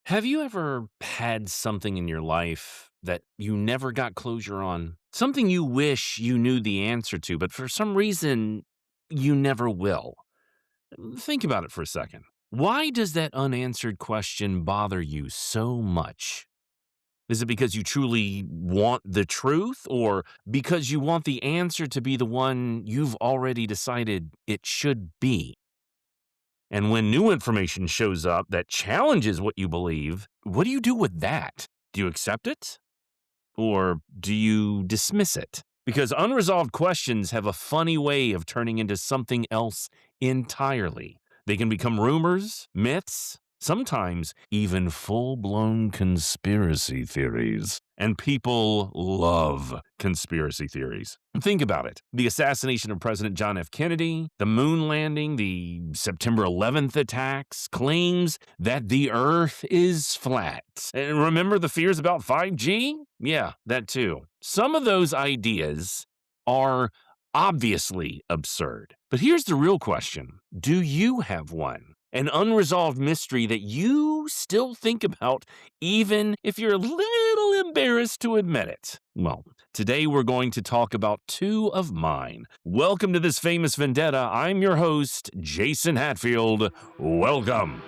Have you ever had something in your life that you never got closure on? Something you wish you knew the answer to, but for some reason you never will. Think about it for a second. Why does that unanswered question bother you so much? Is it because you truly want the truth, or because you want the answer to be the one you've already decided it should be? And when new information shows up that challenges what you believe, what do you do with that? Do you accept it or do you dismiss it? Because unresolved questions have a funny way of turning into something else entirely. They can become rumors, myths, sometimes even full blown conspiracy theories. And people love conspiracy theories. Think about it. The assassination of President John F. Kennedy, the moon landing, the September 11th attacks, claims that the earth is flat. And remember the fears about 5G? Yeah, that too. Some of those ideas are obviously absurd. But here's the real question. Do you have one? An unresolved mystery that you still think about, even if you're a little embarrassed to admit it. Well, today we're going to talk about two of mine. Welcome to this Famous Vendetta. I'm your host, Jason Hatfield. Welcome.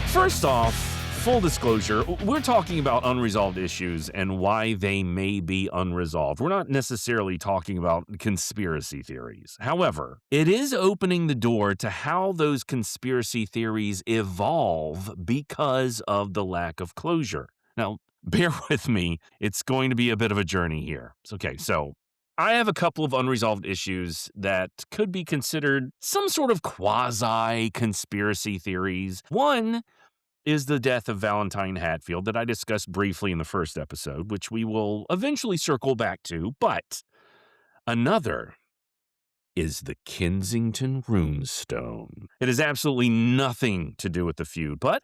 First off, full disclosure, we're talking about unresolved issues and why they may be unresolved. We're not necessarily talking about conspiracy theories. However, it is opening the door to how those conspiracy theories evolve because of the lack of closure. Now, bear with me. It's going to be a bit of a journey here. Okay, so I have a couple of unresolved issues that could be considered some sort of quasi conspiracy theories. One is the death of Valentine Hatfield that I discussed briefly in the first episode, which we will eventually circle back to. But another is the Kensington Runestone. It has absolutely nothing to do with the feud, but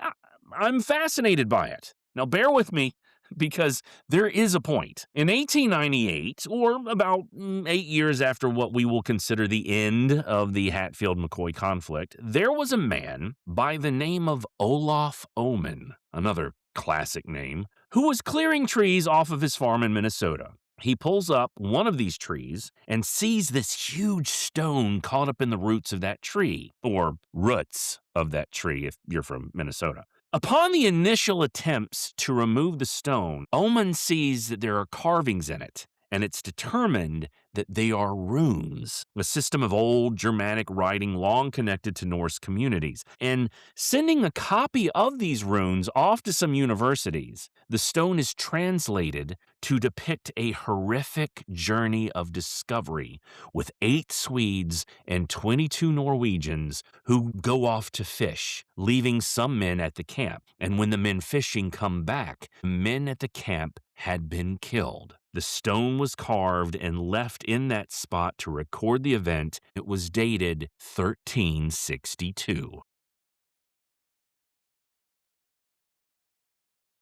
I'm fascinated by it. Now, bear with me because there is a point. In 1898, or about 8 years after what we will consider the end of the Hatfield-McCoy conflict, there was a man by the name of Olaf Oman, another classic name, who was clearing trees off of his farm in Minnesota. He pulls up one of these trees and sees this huge stone caught up in the roots of that tree, or roots of that tree if you're from Minnesota. Upon the initial attempts to remove the stone, Oman sees that there are carvings in it, and it's determined that they are runes, a system of old Germanic writing long connected to Norse communities. And sending a copy of these runes off to some universities, the stone is translated to depict a horrific journey of discovery with 8 Swedes and 22 Norwegians who go off to fish, leaving some men at the camp. And when the men fishing come back, men at the camp had been killed. The stone was carved and left in that spot to record the event. It was dated 1362.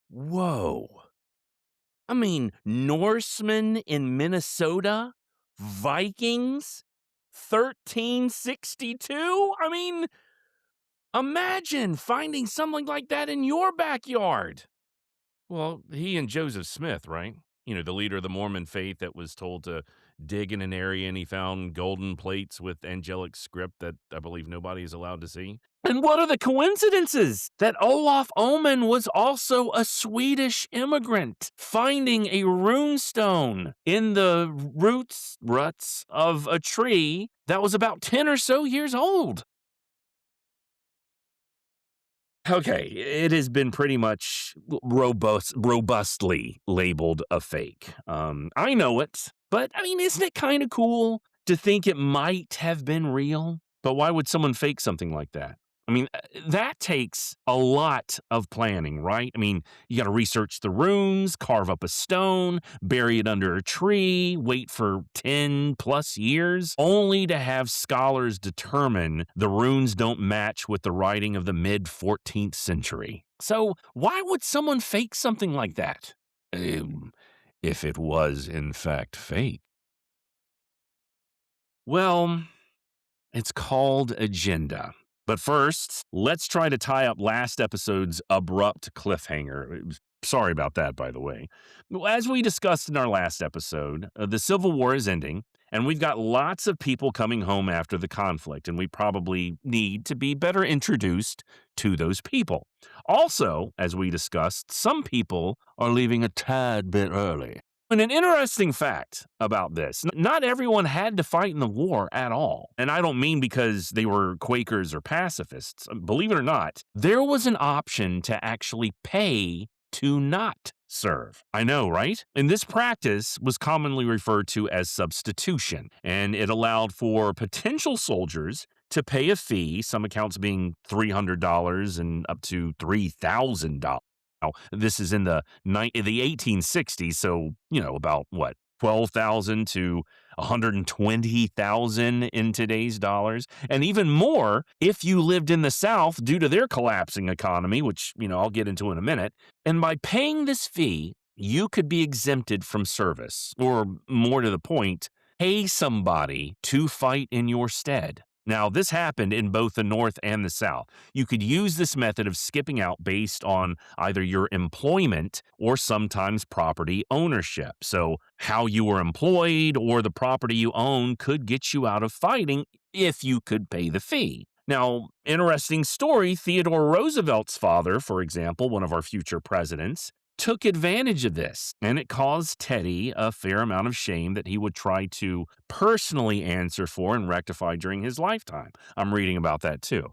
Whoa. I mean, Norsemen in Minnesota? Vikings? 1362? I mean, imagine finding something like that in your backyard. Well, he and Joseph Smith, right? You know, the leader of the Mormon faith that was told to dig in an area and he found golden plates with angelic script that I believe nobody is allowed to see. And what are the coincidences that Olaf Oman was also a Swedish immigrant finding a rune stone in the ruts of a tree that was about 10 or so years old? Okay, it has been pretty much robustly labeled a fake. I know it, but I mean, isn't it kind of cool to think it might have been real? But why would someone fake something like that? That takes a lot of planning, right? You got to research the runes, carve up a stone, bury it under a tree, wait for 10 plus years, only to have scholars determine the runes don't match with the writing of the mid 14th century. So, why would someone fake something like that? Um, if it was, in fact, fake. Well, it's called Agenda. But first, let's try to tie up last episode's abrupt cliffhanger. Sorry about that, by the way. Well, as we discussed in our last episode, the Civil War is ending, and we've got lots of people coming home after the conflict, and we probably need to be better introduced to those people. Also, as we discussed, some people are leaving a tad bit early. And an interesting fact about this, not everyone had to fight in the war at all. And I don't mean because they were Quakers or pacifists. Believe it or not, there was an option to actually pay to not serve. I know, right? And this practice was commonly referred to as substitution, and it allowed for potential soldiers to pay a fee, some accounts being $300 and up to $3,000. Now, this is in the 1860s, so, about what, 12,000 to 120,000 in today's dollars, and even more if you lived in the South due to their collapsing economy, which, I'll get into in a minute. And by paying this fee, you could be exempted from service, or more to the point, pay somebody to fight in your stead. Now, this happened in both the North and the South. You could use this method of skipping out based on either your employment or sometimes property ownership. So, how you were employed or the property you own could get you out of fighting if you could pay the fee. Now, interesting story, Theodore Roosevelt's father, for example, one of our future presidents, took advantage of this, and it caused Teddy a fair amount of shame that he would try to personally answer for and rectify during his lifetime. I'm reading about that too.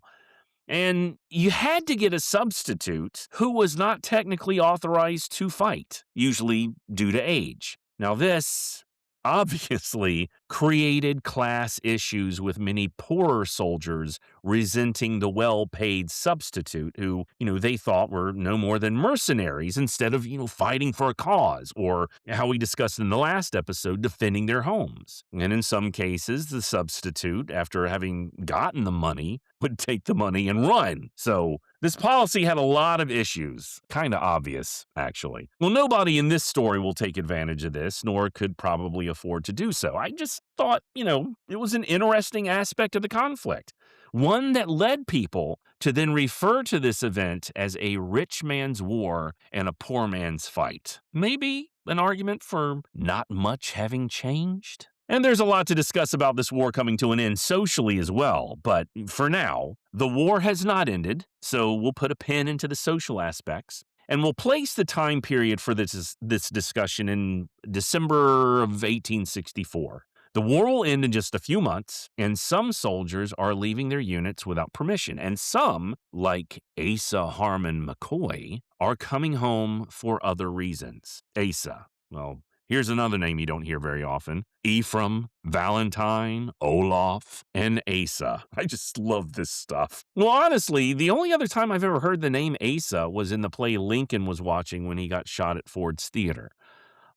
And you had to get a substitute who was not technically authorized to fight, usually due to age. Now, this obviously created class issues with many poorer soldiers resenting the well paid substitute who, they thought were no more than mercenaries instead of, fighting for a cause, or how we discussed in the last episode, defending their homes. And in some cases, the substitute, after having gotten the money, would take the money and run. So this policy had a lot of issues. Kind of obvious, actually. Well, nobody in this story will take advantage of this, nor could probably afford to do so. I just thought, it was an interesting aspect of the conflict. One that led people to then refer to this event as a rich man's war and a poor man's fight. Maybe an argument for not much having changed? And there's a lot to discuss about this war coming to an end socially as well, but for now, the war has not ended, so we'll put a pin into the social aspects, and we'll place the time period for this discussion in December of 1864. The war will end in just a few months, and some soldiers are leaving their units without permission, and some, like Asa Harmon McCoy, are coming home for other reasons. Asa, well, here's another name you don't hear very often. Ephraim, Valentine, Olaf, and Asa. I just love this stuff. Well, honestly, the only other time I've ever heard the name Asa was in the play Lincoln was watching when he got shot at Ford's Theater.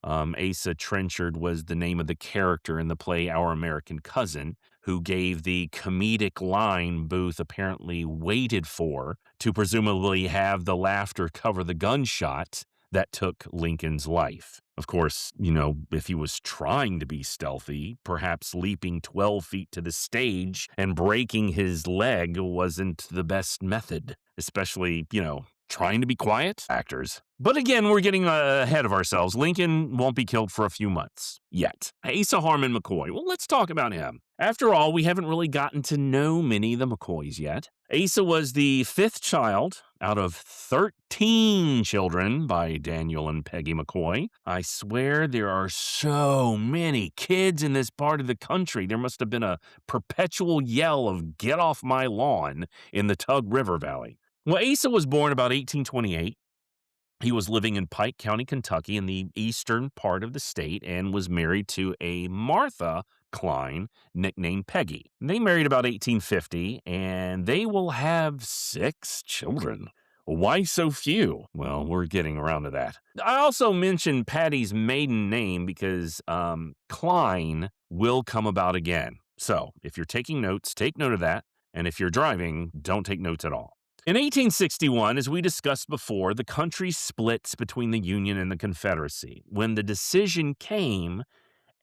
Asa Trenchard was the name of the character in the play Our American Cousin, who gave the comedic line Booth apparently waited for to presumably have the laughter cover the gunshot that took Lincoln's life. Of course, if he was trying to be stealthy, perhaps leaping 12 feet to the stage and breaking his leg wasn't the best method, especially, trying to be quiet actors. But again, we're getting ahead of ourselves. Lincoln won't be killed for a few months yet. Asa Harmon McCoy. Well, let's talk about him. After all, we haven't really gotten to know many of the McCoys yet. Asa was the fifth child out of 13 children by Daniel and Peggy McCoy. I swear there are so many kids in this part of the country. There must have been a perpetual yell of "get off my lawn" in the Tug River Valley. Well, Asa was born about 1828. He was living in Pike County, Kentucky, in the eastern part of the state, and was married to a Martha Klein, nicknamed Peggy. They married about 1850, and they will have 6 children. Why so few? Well, we're getting around to that. I also mentioned Patty's maiden name because Klein will come about again. So if you're taking notes, take note of that. And if you're driving, don't take notes at all. In 1861, as we discussed before, the country splits between the Union and the Confederacy. When the decision came,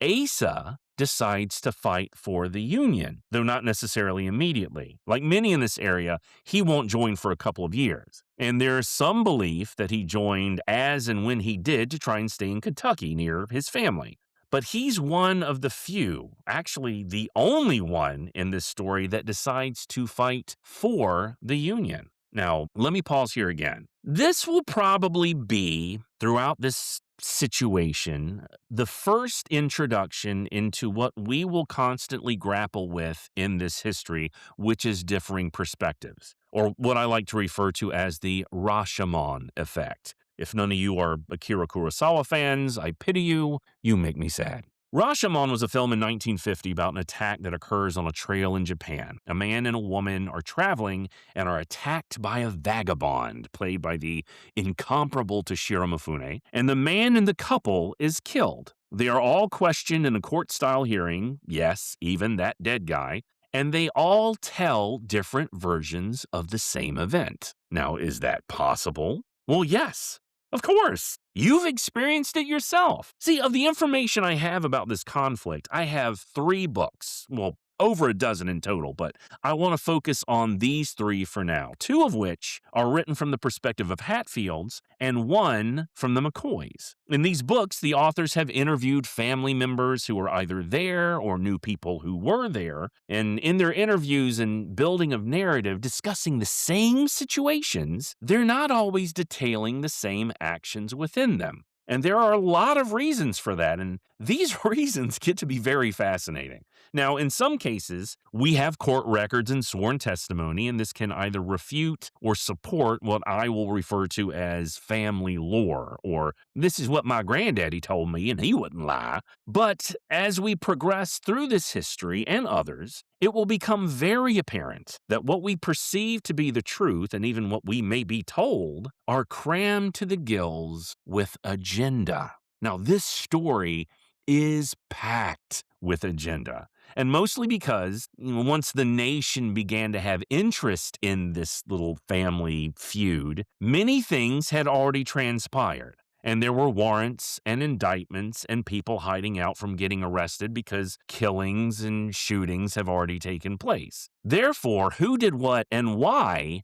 Asa decides to fight for the Union, though not necessarily immediately. Like many in this area, he won't join for a couple of years. And there's some belief that he joined as and when he did to try and stay in Kentucky near his family. But he's one of the few, actually the only one in this story that decides to fight for the Union. Now, let me pause here again. This will probably be, throughout this situation, the first introduction into what we will constantly grapple with in this history, which is differing perspectives, or what I like to refer to as the Rashomon effect. If none of you are Akira Kurosawa fans, I pity you. You make me sad. Rashomon was a film in 1950 about an attack that occurs on a trail in Japan. A man and a woman are traveling and are attacked by a vagabond, played by the incomparable Toshiro Mifune, and the man in the couple is killed. They are all questioned in a court-style hearing, yes, even that dead guy, and they all tell different versions of the same event. Now, is that possible? Well, yes. Of course. You've experienced it yourself. See, of the information I have about this conflict, I have 3 books. Well, over a dozen in total, but I want to focus on these 3 for now, 2 of which are written from the perspective of Hatfields and 1 from the McCoys. In these books, the authors have interviewed family members who were either there or knew people who were there, and in their interviews and building of narrative discussing the same situations, they're not always detailing the same actions within them. And there are a lot of reasons for that, and these reasons get to be very fascinating. Now, in some cases, we have court records and sworn testimony, and this can either refute or support what I will refer to as family lore, or this is what my granddaddy told me and he wouldn't lie. But as we progress through this history and others, it will become very apparent that what we perceive to be the truth, and even what we may be told, are crammed to the gills with agenda. Now, this story is packed with agenda. And mostly because once the nation began to have interest in this little family feud, many things had already transpired. And there were warrants and indictments and people hiding out from getting arrested because killings and shootings have already taken place. Therefore, who did what and why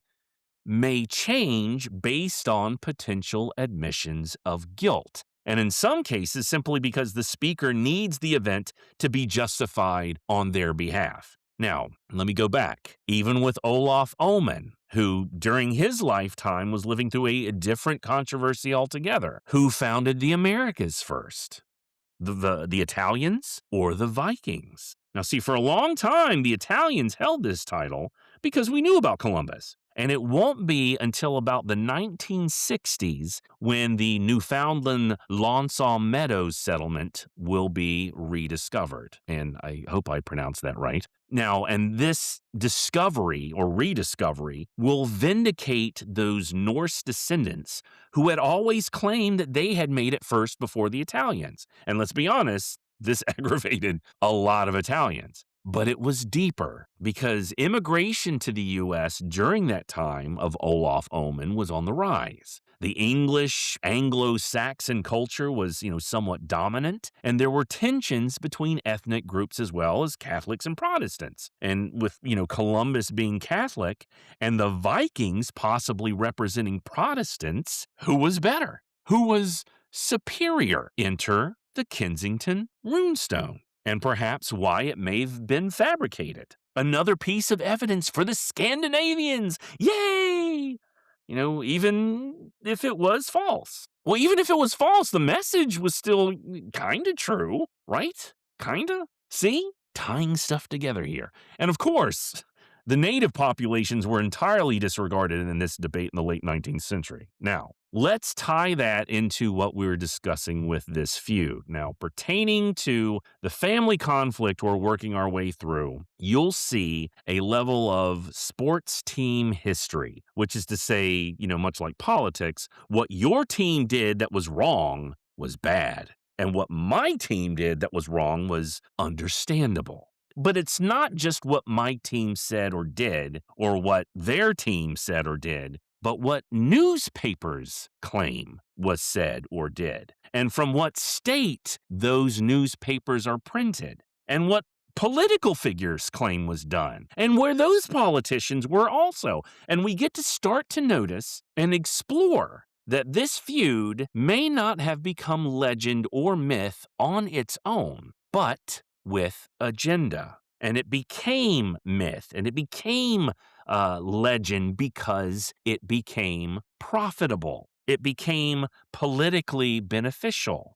may change based on potential admissions of guilt. And in some cases, simply because the speaker needs the event to be justified on their behalf. Now, let me go back. Even with Olaf Ullman, who during his lifetime was living through a different controversy altogether, who founded the Americas first? The Italians or the Vikings? Now, see, for a long time, the Italians held this title because we knew about Columbus. And it won't be until about the 1960s when the Newfoundland Lonsau Meadows settlement will be rediscovered. And I hope I pronounced that right. Now, and this discovery or rediscovery will vindicate those Norse descendants who had always claimed that they had made it first before the Italians. And let's be honest, this aggravated a lot of Italians. But it was deeper because immigration to the U.S. during that time of Olaf Ullman was on the rise. The English Anglo-Saxon culture was, somewhat dominant, and there were tensions between ethnic groups as well as Catholics and Protestants. And with, Columbus being Catholic and the Vikings possibly representing Protestants, who was better? Who was superior? Enter the Kensington Runestone. And perhaps why it may have been fabricated. Another piece of evidence for the Scandinavians. Yay! Even if it was false. Well, even if it was false, the message was still kind of true, right? Kinda? See? Tying stuff together here. And of course, the native populations were entirely disregarded in this debate in the late 19th century. Now, Let's tie that into what we were discussing with this feud. Now, pertaining to the family conflict we're working our way through, you'll see a level of sports team history, which is to say, much like politics, what your team did that was wrong was bad. And what my team did that was wrong was understandable. But it's not just what my team said or did, or what their team said or did, but what newspapers claim was said or did, and from what state those newspapers are printed, and what political figures claim was done, and where those politicians were also. And we get to start to notice and explore that this feud may not have become legend or myth on its own, but with agenda. And it became myth and it became legend because it became profitable. It became politically beneficial.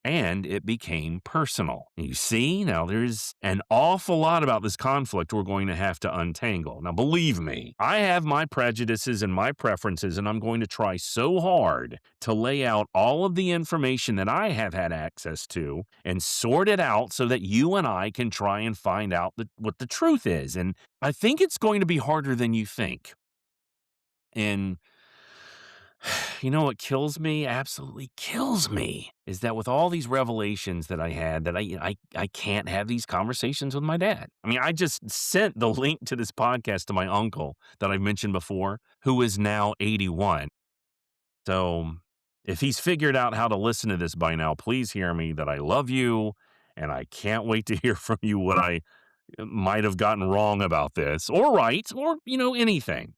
And it became personal. You see, now there's an awful lot about this conflict we're going to have to untangle. Now, believe me, I have my prejudices and my preferences, and I'm going to try so hard to lay out all of the information that I have had access to and sort it out so that you and I can try and find out what the truth is. And I think it's going to be harder than you think. And you know what kills me? Absolutely kills me is that with all these revelations that I had, that I can't have these conversations with my dad. I mean, I just sent the link to this podcast to my uncle that I've mentioned before, who is now 81. So if he's figured out how to listen to this by now, please hear me that I love you and I can't wait to hear from you what I might have gotten wrong about this or right or, anything.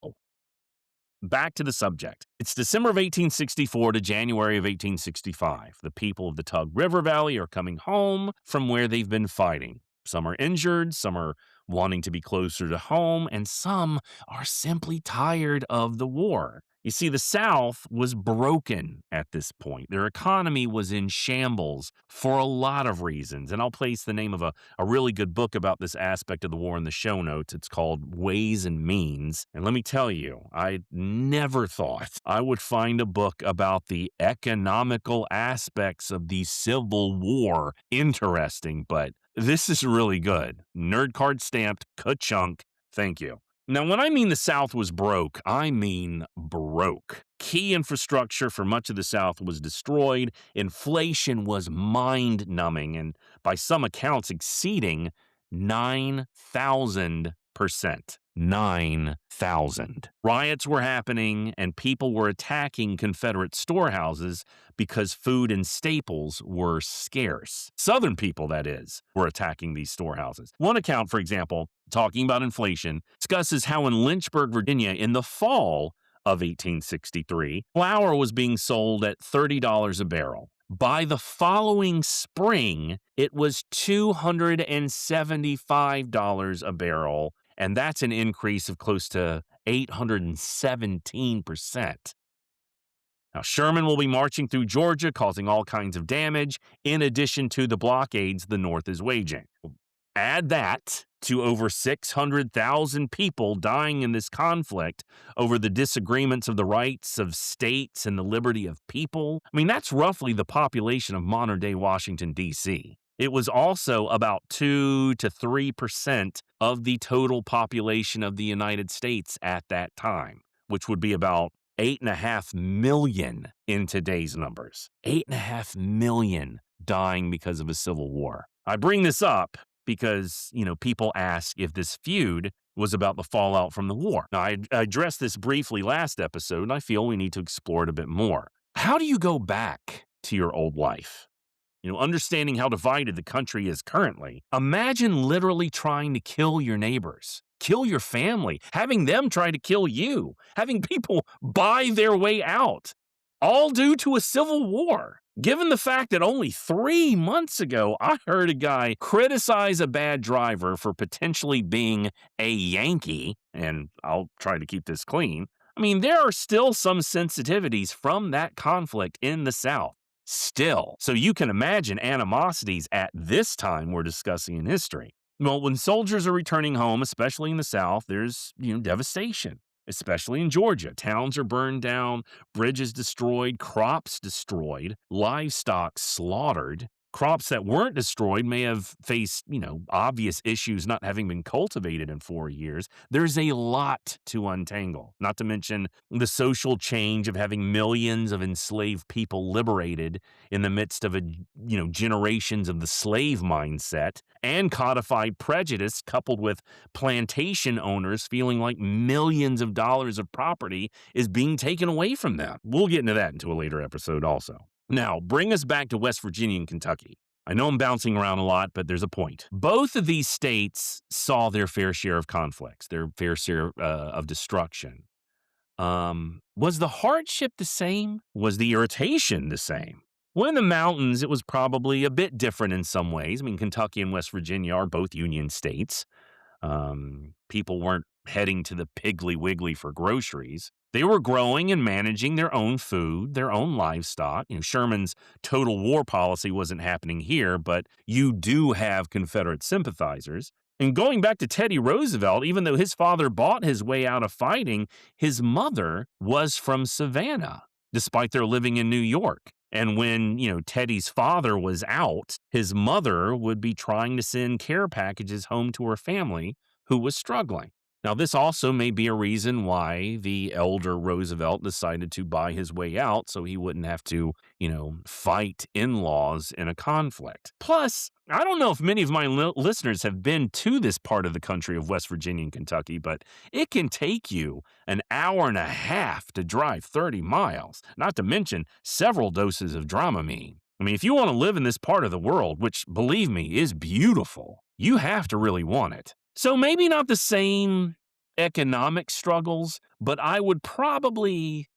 Back to the subject. It's December of 1864 to January of 1865. The people of the Tug River Valley are coming home from where they've been fighting. Some are injured, some are wanting to be closer to home, and some are simply tired of the war. You see, the South was broken at this point. Their economy was in shambles for a lot of reasons. And I'll place the name of a really good book about this aspect of the war in the show notes. It's called Ways and Means. And let me tell you, I never thought I would find a book about the economical aspects of the Civil War interesting, but this is really good. Nerd card stamped, ka-chunk. Thank you. Now, when I mean the South was broke, I mean broke. Key infrastructure for much of the South was destroyed. Inflation was mind-numbing and, by some accounts, exceeding 9,000%. 9,000. Riots were happening and people were attacking Confederate storehouses because food and staples were scarce. Southern people, that is, were attacking these storehouses. One account, for example, talking about inflation, discusses how in Lynchburg, Virginia, in the fall of 1863, flour was being sold at $30 a barrel. By the following spring, it was $275 a barrel, and that's an increase of close to 817%. Now, Sherman will be marching through Georgia, causing all kinds of damage, in addition to the blockades the North is waging. Add that to over 600,000 people dying in this conflict over the disagreements of the rights of states and the liberty of people. I mean, that's roughly the population of modern-day Washington, D.C. It was also about 2 to 3% of the total population of the United States at that time, which would be about 8.5 million in today's numbers. 8.5 million dying because of a civil war. I bring this up because, people ask if this feud was about the fallout from the war. Now, I addressed this briefly last episode, and I feel we need to explore it a bit more. How do you go back to your old life? Understanding how divided the country is currently, imagine literally trying to kill your neighbors, kill your family, having them try to kill you, having people buy their way out, all due to a civil war. Given the fact that only 3 months ago, I heard a guy criticize a bad driver for potentially being a Yankee, and I'll try to keep this clean. I mean, there are still some sensitivities from that conflict in the South. Still. So you can imagine animosities at this time we're discussing in history. Well, when soldiers are returning home, especially in the South, there's, devastation. especially in Georgia. Towns are burned down, bridges destroyed, crops destroyed, livestock slaughtered. Crops that weren't destroyed may have faced, obvious issues not having been cultivated in 4 years. There's a lot to untangle, not to mention the social change of having millions of enslaved people liberated in the midst of generations of the slave mindset and codified prejudice coupled with plantation owners feeling like millions of dollars of property is being taken away from them. We'll get into that into a later episode also. Now, bring us back to West Virginia and Kentucky. I know I'm bouncing around a lot, but there's a point. Both of these states saw their fair share of conflicts, their fair share of destruction. Was the hardship the same? Was the irritation the same? Well, in the mountains, it was probably a bit different in some ways. I mean, Kentucky and West Virginia are both Union states. People weren't heading to the Piggly Wiggly for groceries. They were growing and managing their own food, their own livestock. Sherman's total war policy wasn't happening here, but you do have Confederate sympathizers. And going back to Teddy Roosevelt, even though his father bought his way out of fighting, his mother was from Savannah, despite their living in New York. And when, Teddy's father was out, his mother would be trying to send care packages home to her family who was struggling. Now, this also may be a reason why the elder Roosevelt decided to buy his way out so he wouldn't have to, fight in-laws in a conflict. Plus, I don't know if many of my listeners have been to this part of the country of West Virginia and Kentucky, but it can take you an hour and a half to drive 30 miles, not to mention several doses of Dramamine. I mean, if you want to live in this part of the world, which, believe me, is beautiful, you have to really want it. So maybe not the same economic struggles, but I would probably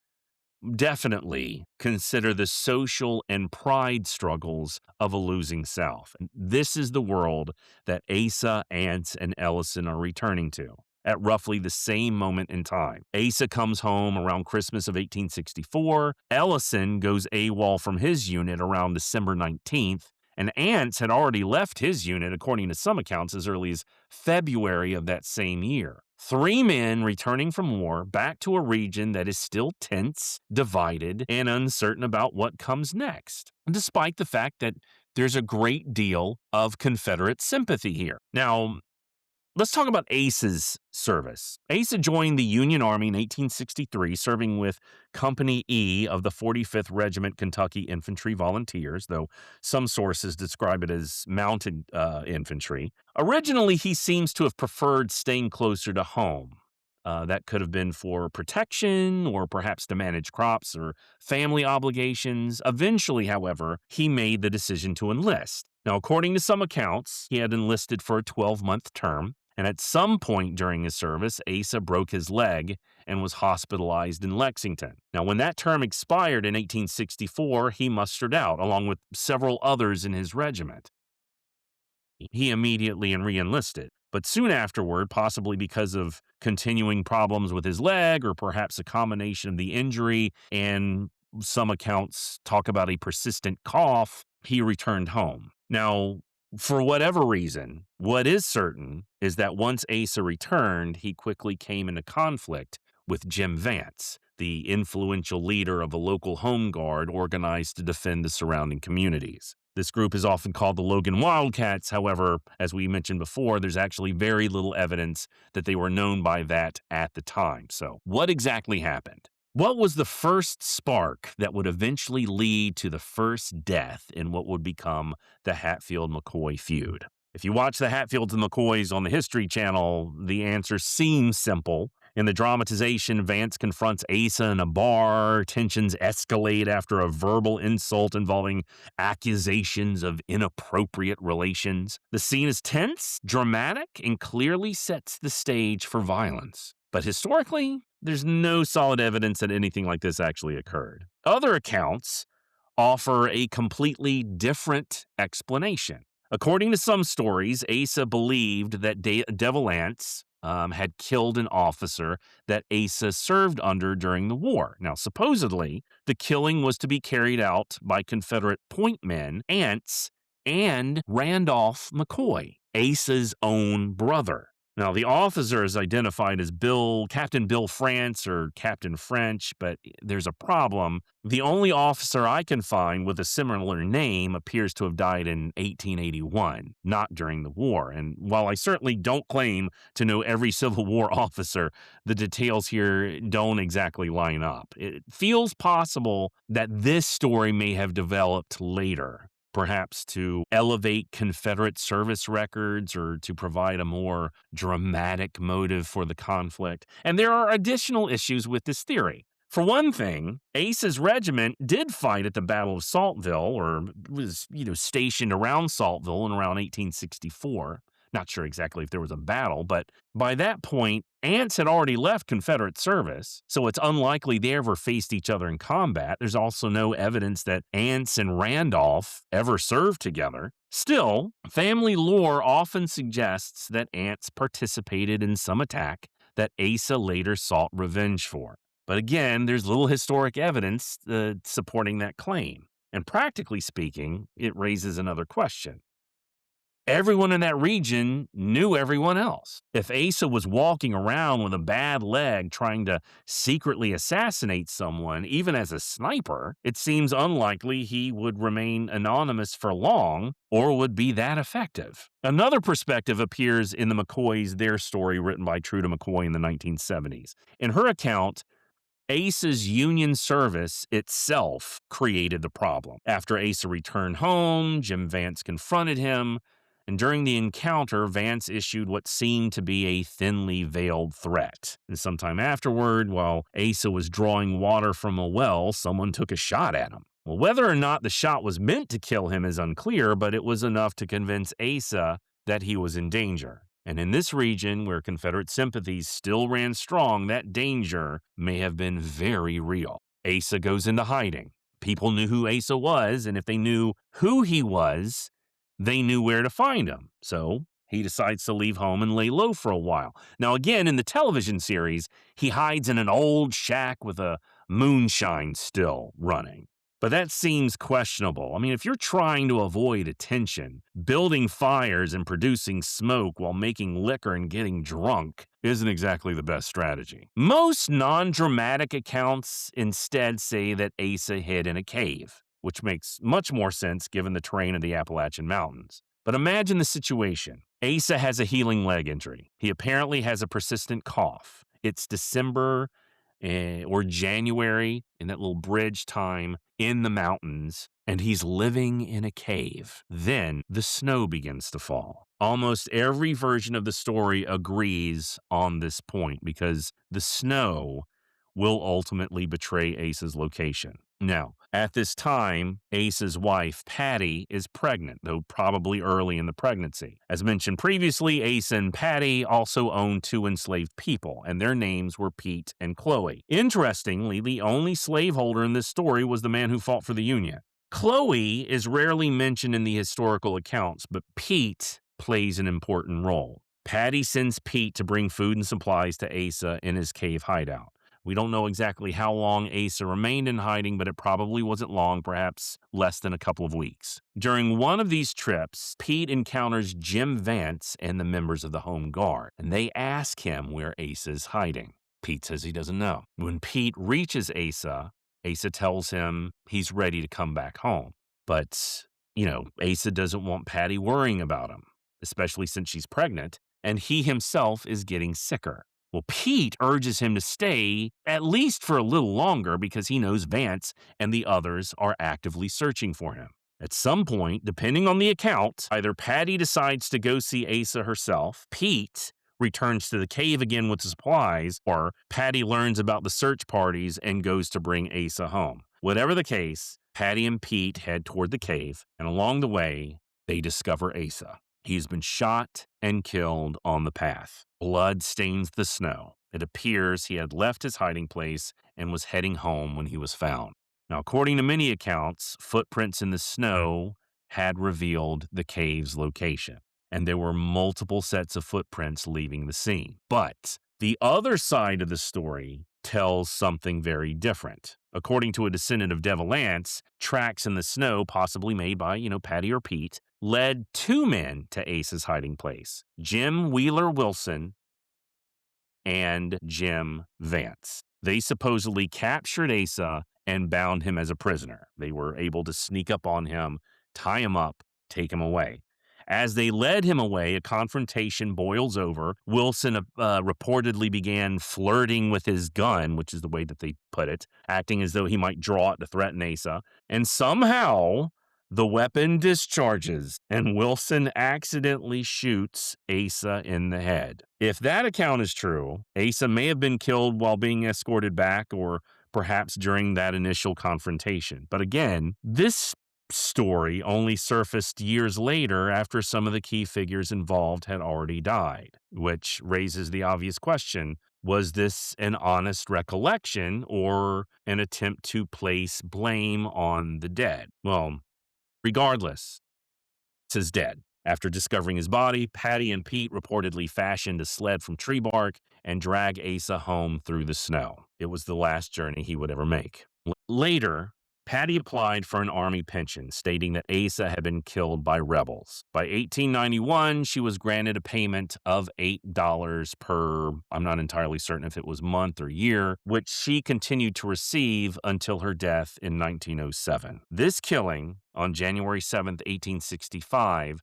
definitely consider the social and pride struggles of a losing South. And this is the world that Asa, Ance, and Ellison are returning to at roughly the same moment in time. Asa comes home around Christmas of 1864. Ellison goes AWOL from his unit around December 19th. And Ance had already left his unit, according to some accounts, as early as February of that same year. 3 men returning from war back to a region that is still tense, divided, and uncertain about what comes next, despite the fact that there's a great deal of Confederate sympathy here. Now, let's talk about Asa's service. Asa joined the Union Army in 1863, serving with Company E of the 45th Regiment Kentucky Infantry Volunteers, though some sources describe it as mounted infantry. Originally, he seems to have preferred staying closer to home. That could have been for protection or perhaps to manage crops or family obligations. Eventually, however, he made the decision to enlist. Now, according to some accounts, he had enlisted for a 12-month term. And at some point during his service, Asa broke his leg and was hospitalized in Lexington. Now, when that term expired in 1864, he mustered out, along with several others in his regiment. He immediately re-enlisted. But soon afterward, possibly because of continuing problems with his leg or perhaps a combination of the injury and some accounts talk about a persistent cough, he returned home. Now, for whatever reason, what is certain is that once Asa returned, he quickly came into conflict with Jim Vance, the influential leader of a local home guard organized to defend the surrounding communities. This group is often called the Logan Wildcats. However, as we mentioned before, there's actually very little evidence that they were known by that at the time. So, what exactly happened? What was the first spark that would eventually lead to the first death in what would become the Hatfield-McCoy feud? If you watch the Hatfields and McCoys on the History Channel, the answer seems simple. In the dramatization, Vance confronts Asa in a bar. Tensions escalate after a verbal insult involving accusations of inappropriate relations. The scene is tense, dramatic, and clearly sets the stage for violence. But historically, there's no solid evidence that anything like this actually occurred. Other accounts offer a completely different explanation. According to some stories, Asa believed that Devil Ance had killed an officer that Asa served under during the war. Now, supposedly, the killing was to be carried out by Confederate point men, Ance, and Randolph McCoy, Asa's own brother. Now, the officer is identified as Captain Bill France or Captain French, but there's a problem. The only officer I can find with a similar name appears to have died in 1881, not during the war. And while I certainly don't claim to know every Civil War officer, the details here don't exactly line up. It feels possible that this story may have developed later, perhaps to elevate Confederate service records or to provide a more dramatic motive for the conflict. And there are additional issues with this theory. For one thing, Asa's regiment did fight at the Battle of Saltville, or was, stationed around Saltville in around 1864. Not sure exactly if there was a battle, but by that point, Ants had already left Confederate service, so it's unlikely they ever faced each other in combat. There's also no evidence that Ants and Randolph ever served together. Still, family lore often suggests that Ants participated in some attack that Asa later sought revenge for. But again, there's little historic evidence supporting that claim. And practically speaking, it raises another question. Everyone in that region knew everyone else. If Asa was walking around with a bad leg trying to secretly assassinate someone, even as a sniper, it seems unlikely he would remain anonymous for long or would be that effective. Another perspective appears in the McCoys' Their Story, written by Truda McCoy in the 1970s. In her account, Asa's Union service itself created the problem. After Asa returned home, Jim Vance confronted him, and during the encounter, Vance issued what seemed to be a thinly veiled threat. And sometime afterward, while Asa was drawing water from a well, someone took a shot at him. Well, whether or not the shot was meant to kill him is unclear, but it was enough to convince Asa that he was in danger. And in this region, where Confederate sympathies still ran strong, that danger may have been very real. Asa goes into hiding. People knew who Asa was, and if they knew who he was, they knew where to find him. So he decides to leave home and lay low for a while. Now, again, in the television series, he hides in an old shack with a moonshine still running. But that seems questionable. I mean, if you're trying to avoid attention, building fires and producing smoke while making liquor and getting drunk isn't exactly the best strategy. Most non-dramatic accounts instead say that Asa hid in a cave, which makes much more sense given the terrain of the Appalachian Mountains. But imagine the situation. Asa has a healing leg injury. He apparently has a persistent cough. It's December or January, in that little bridge time in the mountains, and he's living in a cave. Then the snow begins to fall. Almost every version of the story agrees on this point because the snow will ultimately betray Asa's location. Now, at this time, Asa's wife, Patty, is pregnant, though probably early in the pregnancy. As mentioned previously, Asa and Patty also owned two enslaved people, and their names were Pete and Chloe. Interestingly, the only slaveholder in this story was the man who fought for the Union. Chloe is rarely mentioned in the historical accounts, but Pete plays an important role. Patty sends Pete to bring food and supplies to Asa in his cave hideout. We don't know exactly how long Asa remained in hiding, but it probably wasn't long, perhaps less than a couple of weeks. During one of these trips, Pete encounters Jim Vance and the members of the Home Guard, and they ask him where Asa is hiding. Pete says he doesn't know. When Pete reaches Asa, Asa tells him he's ready to come back home. But, Asa doesn't want Patty worrying about him, especially since she's pregnant, and he himself is getting sicker. Well, Pete urges him to stay at least for a little longer because he knows Vance and the others are actively searching for him. At some point, depending on the account, either Patty decides to go see Asa herself, Pete returns to the cave again with the supplies, or Patty learns about the search parties and goes to bring Asa home. Whatever the case, Patty and Pete head toward the cave, and along the way, they discover Asa. He's been shot and killed on the path. Blood stains the snow. It appears he had left his hiding place and was heading home when he was found. Now, according to many accounts, footprints in the snow had revealed the cave's location, and there were multiple sets of footprints leaving the scene. But the other side of the story tells something very different. According to a descendant of Devil Ants, tracks in the snow, possibly made by, Patty or Pete, led two men to Asa's hiding place, Jim Wheeler Wilson and Jim Vance. They supposedly captured Asa and bound him as a prisoner. They were able to sneak up on him, tie him up, take him away. As they led him away, a confrontation boils over. Wilson reportedly began flirting with his gun, which is the way that they put it, acting as though he might draw it to threaten Asa. And somehow, the weapon discharges, and Wilson accidentally shoots Asa in the head. If that account is true, Asa may have been killed while being escorted back or perhaps during that initial confrontation. But again, this story only surfaced years later after some of the key figures involved had already died, which raises the obvious question: was this an honest recollection or an attempt to place blame on the dead? Well, regardless, is dead. After discovering his body, Patty and Pete reportedly fashioned a sled from tree bark and dragged Asa home through the snow. It was the last journey he would ever make. Later, Patty applied for an army pension, stating that Asa had been killed by rebels. By 1891, she was granted a payment of $8 per, I'm not entirely certain if it was month or year, which she continued to receive until her death in 1907. This killing, on January 7th, 1865,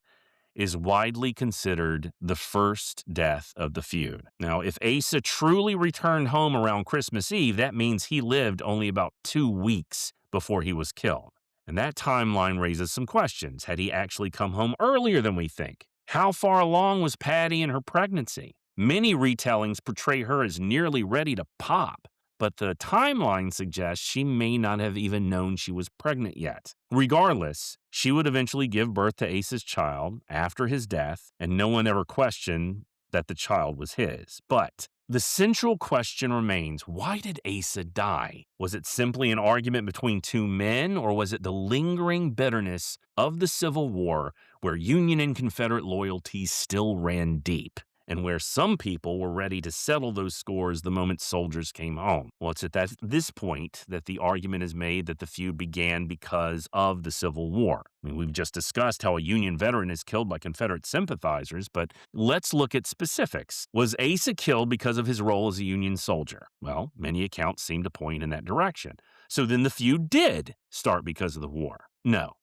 is widely considered the first death of the feud. Now, if Asa truly returned home around Christmas Eve, that means he lived only about 2 weeks before he was killed. And that timeline raises some questions. Had he actually come home earlier than we think? How far along was Patty in her pregnancy? Many retellings portray her as nearly ready to pop, but the timeline suggests she may not have even known she was pregnant yet. Regardless, she would eventually give birth to Asa's child after his death, and no one ever questioned that the child was his. But the central question remains: why did Asa die? Was it simply an argument between two men, or was it the lingering bitterness of the Civil War, where Union and Confederate loyalties still ran deep, and where some people were ready to settle those scores the moment soldiers came home? Well, it's at this point that the argument is made that the feud began because of the Civil War. I mean, we've just discussed how a Union veteran is killed by Confederate sympathizers, but let's look at specifics. Was Asa killed because of his role as a Union soldier? Well, many accounts seem to point in that direction. So then the feud did start because of the war. No.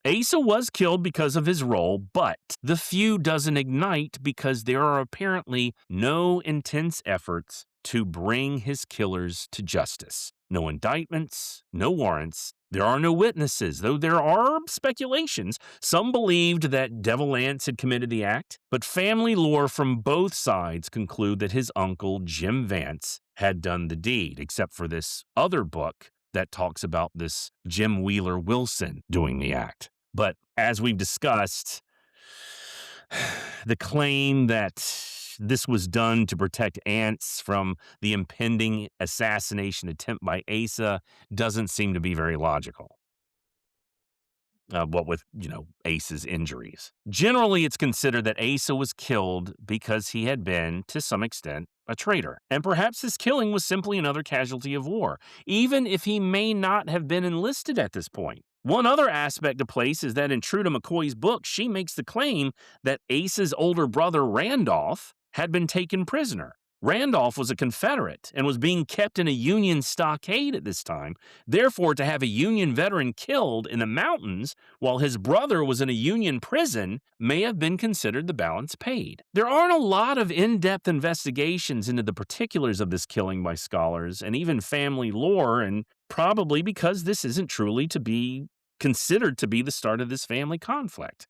Asa was killed because of his role, but the feud doesn't ignite because there are apparently no intense efforts to bring his killers to justice. No indictments, no warrants. There are no witnesses, though there are speculations. Some believed that Devil Anse had committed the act, but family lore from both sides conclude that his uncle, Jim Vance, had done the deed, except for this other book that talks about this Jim Wheeler Wilson doing the act. But as we've discussed, the claim that this was done to protect Anse from the impending assassination attempt by Asa doesn't seem to be very logical. What with, Asa's injuries. Generally, it's considered that Asa was killed because he had been, to some extent, a traitor. And perhaps his killing was simply another casualty of war, even if he may not have been enlisted at this point. One other aspect of place is that in Truda McCoy's book, she makes the claim that Asa's older brother, Randolph, had been taken prisoner. Randolph was a Confederate and was being kept in a Union stockade at this time. Therefore, to have a Union veteran killed in the mountains while his brother was in a Union prison may have been considered the balance paid. There aren't a lot of in-depth investigations into the particulars of this killing by scholars and even family lore, and probably because this isn't truly to be considered to be the start of this family conflict.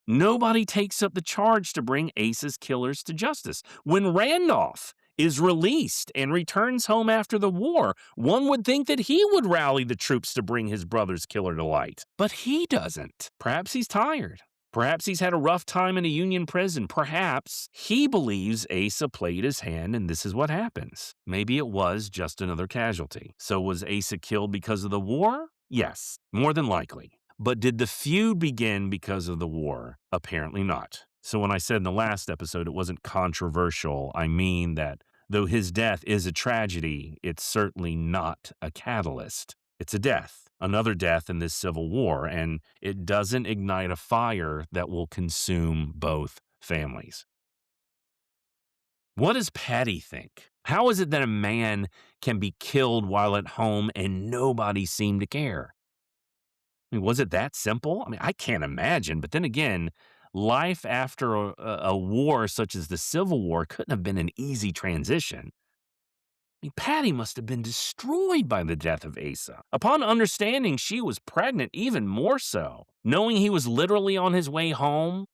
Nobody takes up the charge to bring Asa's killers to justice. When Randolph is released and returns home after the war, one would think that he would rally the troops to bring his brother's killer to light. But he doesn't. Perhaps he's tired. Perhaps he's had a rough time in a Union prison. Perhaps he believes Asa played his hand and this is what happens. Maybe it was just another casualty. So was Asa killed because of the war? Yes, more than likely. But did the feud begin because of the war? Apparently not. So when I said in the last episode it wasn't controversial, I mean that though his death is a tragedy, it's certainly not a catalyst. It's a death. another death in this civil war, and it doesn't ignite a fire that will consume both families. What does Patty think? How is it that a man can be killed while at home and nobody seemed to care? I mean, was it that simple? I mean, I can't imagine. But then again, life after a war such as the Civil War couldn't have been an easy transition. I mean, Patty must have been destroyed by the death of Asa. Upon understanding she was pregnant, even more so, knowing he was literally on his way home,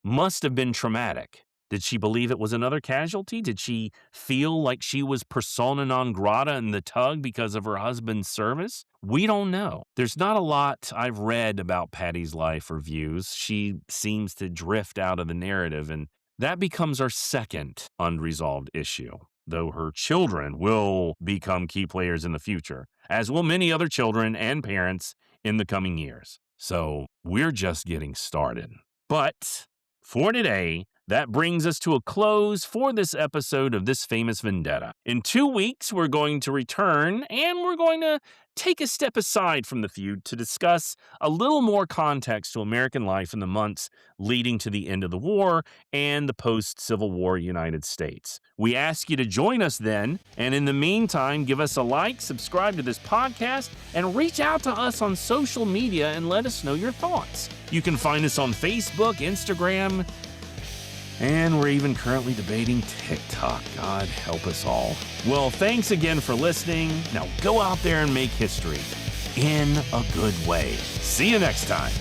must have been traumatic. Did she believe it was another casualty? Did she feel like she was persona non grata in the tug because of her husband's service? We don't know. There's not a lot I've read about Patty's life or views. She seems to drift out of the narrative, and that becomes our second unresolved issue, though her children will become key players in the future, as will many other children and parents in the coming years. So we're just getting started. But for today, that brings us to a close for this episode of This Famous Vendetta. In 2 weeks, we're going to return and we're going to take a step aside from the feud to discuss a little more context to American life in the months leading to the end of the war and the post-Civil War United States. We ask you to join us then, and in the meantime, give us a like, subscribe to this podcast, and reach out to us on social media and let us know your thoughts. You can find us on Facebook, Instagram, and we're even currently debating TikTok. God help us all. Well, thanks again for listening. Now go out there and make history in a good way. See you next time.